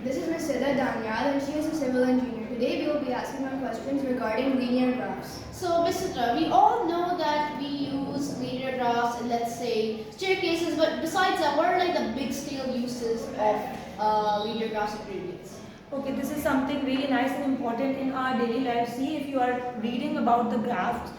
This is Ms. Sila Danyal and she is a civil engineer. Today we will be asking her questions regarding linear graphs. So, Ms. Sitra, we all know that we use linear graphs in, let's say, staircases, but besides that, what are like the big scale uses of linear graphs and gradients? Okay, this is something really nice and important in our daily life. See, if you are reading about the graphs,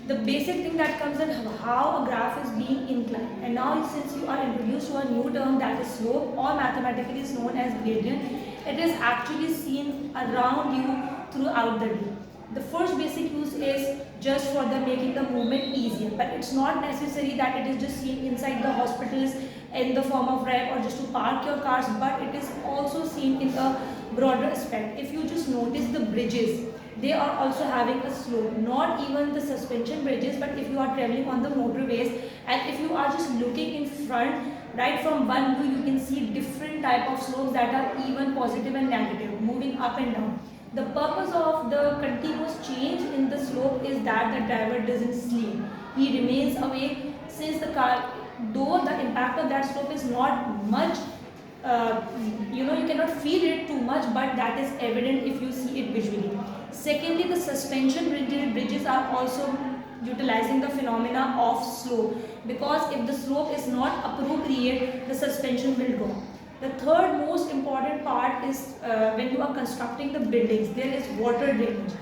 the basic thing that comes in how a graph is being inclined. And now since you are introduced to a new term that is slope or mathematically is known as gradient, it is actually seen around you throughout the day. The first basic use is just for the making the movement easier, but it's not necessary that it is just seen inside the hospitals in the form of ramp or just to park your cars, but it is also seen in a broader aspect. If you just notice the bridges, they are also having a slope, not even the suspension bridges, but if you are traveling on the motorways and if you are just looking in front, right from one view, you can see different type of slopes that are even positive and negative, moving up and down. The purpose of the continuous change in the slope is that the driver doesn't sleep. He remains awake since the car, though the impact of that slope is not much, you cannot feel it too much, but that is evident if you see it visually. Secondly, the suspension bridges are also utilizing the phenomena of slope, because if the slope is not appropriate, the suspension will go. The third most important part is when you are constructing the buildings, there is water drainage.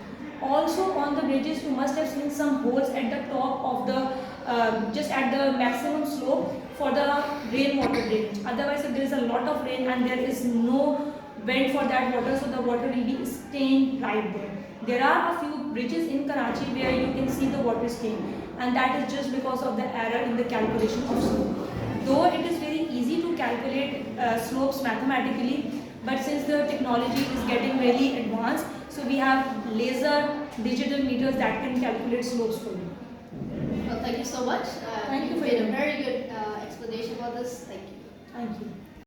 Also on the bridges, you must have seen some holes at the top of the, just at the maximum slope for the rainwater drainage. Otherwise, if there is a lot of rain and there is no vent for that water, so the water will be staying right there. There are a few bridges in Karachi where you can see the water staying, and that is just because of the error in the calculation of slope. Though it is very easy to calculate slopes mathematically, but since the technology is getting really advanced, so we have laser digital meters that can calculate slopes for you. Well, thank you so much. Thank you You for made a your- very good explanation about this. Thank you. Thank you.